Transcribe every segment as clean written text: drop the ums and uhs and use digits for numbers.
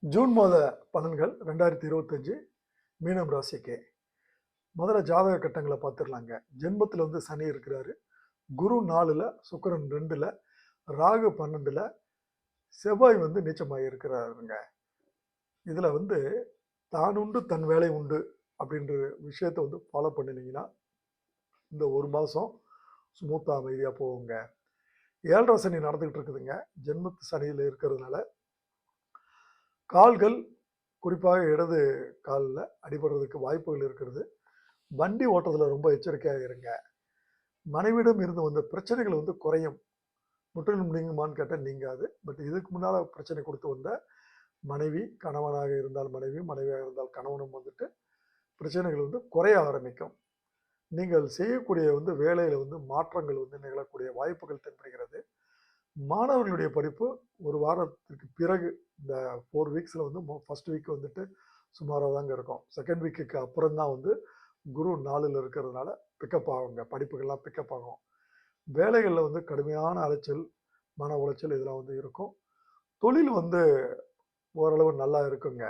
June மாத பலன்கள் 2025 மீனம் ராசிக்கு. முதல்ல ஜாதக கட்டங்களை பார்த்துடலாங்க. ஜென்மத்தில் வந்து சனி இருக்கிறாரு, குரு 4ல், சுக்கிரன் 2ல், ராகு 12ல், செவ்வாய் வந்து நீச்சமாக இருக்கிறாருங்க. இதில் வந்து தான் உண்டு தன் வேலை உண்டு அப்படின்ற விஷயத்தை வந்து ஃபாலோ பண்ணினீங்கன்னா இந்த ஒரு மாதம் ஸ்மூத்தாக அமைதியாக போகுங்க. 7.5 சனி நடந்துக்கிட்டு இருக்குதுங்க. ஜென்மத்து சனியில் இருக்கிறதுனால கால்கள், குறிப்பாக இடது காலில் அடிபடுறதுக்கு வாய்ப்புகள் இருக்கிறது. வண்டி ஓட்டத்தில் ரொம்ப எச்சரிக்கையாக இருங்க. மனைவியிடம் இருந்து வந்த பிரச்சனைகள் வந்து குறையும். முற்றிலும் நீங்குமான்னு கேட்டால் நீங்காது. பட் இதுக்கு முன்னால் பிரச்சனை கொடுத்து வந்த மனைவி, கணவனாக இருந்தால் மனைவி, மனைவியாக இருந்தால் கணவனும் வந்துட்டு பிரச்சனைகள் வந்து குறைய ஆரம்பிக்கும். நீங்கள் செய்யக்கூடிய வந்து வேலையில் வந்து மாற்றங்கள் வந்து நிகழக்கூடிய வாய்ப்புகள் தென்படுகிறது. மாணவர்களுடைய படிப்பு ஒரு வாரத்திற்கு பிறகு இந்த 4 வீக்ஸில் வந்து ஃபர்ஸ்ட் வீக் வந்துட்டு சுமாராக தாங்க இருக்கும். செகண்ட் வீக்குக்கு அப்புறம் தான் வந்து குரு 4ல் இருக்கிறதுனால பிக்கப் ஆகுங்க. படிப்புகள்லாம் பிக்கப் ஆகும். வேலைகளில் வந்து கடுமையான அலைச்சல், மன உளைச்சல் இதெல்லாம் வந்து இருக்கும். தொழில் வந்து ஓரளவு நல்லா இருக்குங்க.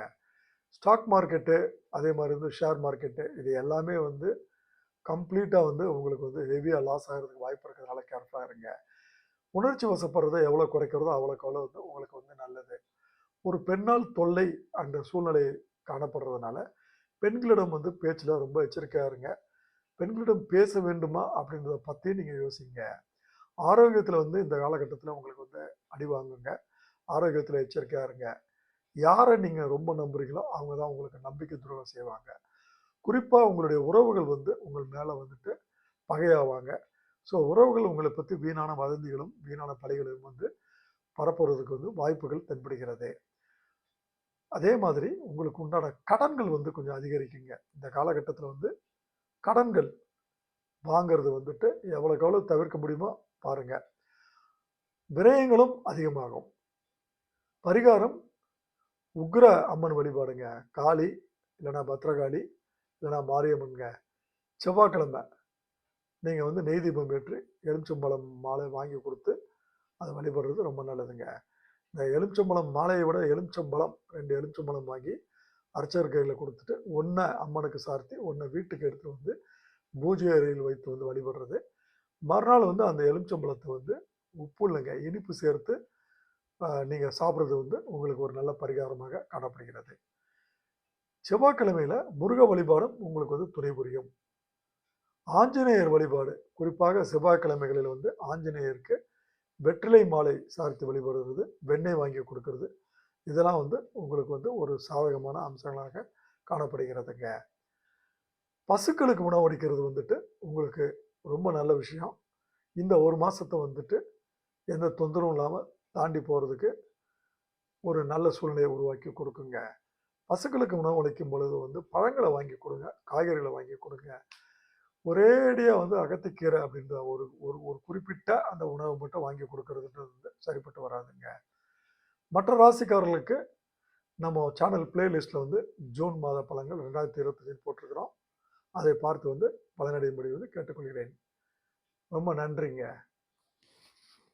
ஸ்டாக் மார்க்கெட்டு, அதே மாதிரி வந்து ஷேர் மார்க்கெட்டு, இது எல்லாமே வந்து கம்ப்ளீட்டாக வந்து உங்களுக்கு வந்து ஹெவியாக லாஸ் ஆகிறதுக்கு வாய்ப்பு இருக்கிறதுனால கேர்ஃபுல்லாக இருங்க. உணர்ச்சி வசப்படுறதை எவ்வளோ குறைக்கிறதோ அவ்வளோக்கு அவ்வளோ வந்து உங்களுக்கு வந்து நல்லது. ஒரு பெண்ணால் தொல்லை அந்த சூழ்நிலை காணப்படுறதுனால பெண்களிடம் வந்து பேச்சில் ரொம்ப எச்சரிக்கையாக இருங்க. பெண்களிடம் பேச வேண்டுமா அப்படின்றத பற்றி நீங்கள் யோசிங்க. ஆரோக்கியத்தில் வந்து இந்த காலகட்டத்தில் உங்களுக்கு வந்து அடி வாங்குங்க. ஆரோக்கியத்தில் எச்சரிக்கையாக இருங்க. யாரை நீங்கள் ரொம்ப நம்புறீங்களோ அவங்க தான் உங்களுக்கு நம்பிக்கை துரோகம் செய்வாங்க. குறிப்பாக உங்களுடைய உறவுகள் வந்து உங்கள் மேலே வந்துட்டு பகையாவாங்க. ஸோ உறவுகள் உங்களை பற்றி வீணான வதந்திகளும் வீணான பழிகளும் வந்து பரப்புறதுக்கு வந்து வாய்ப்புகள் தென்படுகிறது. அதே மாதிரி உங்களுக்கு உண்டான கடன்கள் வந்து கொஞ்சம் அதிகரிக்குங்க. இந்த காலகட்டத்தில் வந்து கடன்கள் வாங்கிறது வந்துட்டு எவ்வளோக்கு எவ்வளோ தவிர்க்க முடியுமோ பாருங்க. விரயங்களும் அதிகமாகும். பரிகாரம் உக்ர அம்மன் வழிபாடுங்க. காளி, இல்லைனா பத்ரகாளி, இல்லைனா மாரியம்மன்ங்க. செவ்வாய்க்கிழமை நீங்கள் வந்து நெய் தீபம் ஏற்றி எலுமிச்சம்பழம் மாலை வாங்கி கொடுத்து அதை வழிபடுறது ரொம்ப நல்லதுங்க. இந்த எலுமிச்சம்பழம் மாலையை விட எலுமிச்சம்பழம் 2 எலுமிச்சம்பழம் வாங்கி அர்ச்சகர் கையில் கொடுத்துட்டு ஒன்றை அம்மனுக்கு சார்த்தி ஒன்றை வீட்டுக்கு எடுத்து வந்து பூஜை அறையில் வைத்து வந்து வழிபடுறது. மறுநாள் வந்து அந்த எலுமிச்சம்பழத்தை வந்து உப்பு இல்லைங்க, இனிப்பு சேர்த்து நீங்கள் சாப்பிட்றது வந்து உங்களுக்கு ஒரு நல்ல பரிகாரமாக காணப்படுகிறது. செவ்வாய்க்கிழமையில் முருக வழிபாடும் உங்களுக்கு வந்து துணை புரியும். ஆஞ்சநேயர் வழிபாடு, குறிப்பாக செவ்வாய்க்கிழமைகளில் வந்து ஆஞ்சநேயருக்கு வெற்றிலை மாலை சார்த்தி வழிபடுறது, வெண்ணெய் வாங்கி கொடுக்கறது, இதெல்லாம் வந்து உங்களுக்கு வந்து ஒரு சாதகமான அம்சங்களாக காணப்படுகிறதுங்க. பசுக்களுக்கு உணவளிக்கிறது வந்துட்டு உங்களுக்கு ரொம்ப நல்ல விஷயம். இந்த ஒரு மாதத்தை வந்துட்டு எந்த தொந்தரவும் இல்லாமல் தாண்டி போகிறதுக்கு ஒரு நல்ல சூழ்நிலையை உருவாக்கி கொடுக்குங்க. பசுக்களுக்கு உணவளிக்கும் பொழுது வந்து பழங்களை வாங்கி கொடுங்க, காய்கறிகளை வாங்கி கொடுங்க. ஒரேடியாக வந்து அகத்திக்கீரை அப்படின்ற ஒரு ஒரு ஒரு குறிப்பிட்ட அந்த உணவை மட்டும் வாங்கி கொடுக்கறதுன்றது வந்து சரிப்பட்டு வராதுங்க. மற்ற ராசிக்காரர்களுக்கு நம்ம சேனல் பிளேலிஸ்ட்டில் வந்து ஜூன் மாத பலன்கள் 2025 போட்டிருக்கிறோம். அதை பார்த்து வந்து பலனடையும்படி வந்து கேட்டுக்கொள்கிறேன். ரொம்ப நன்றிங்க.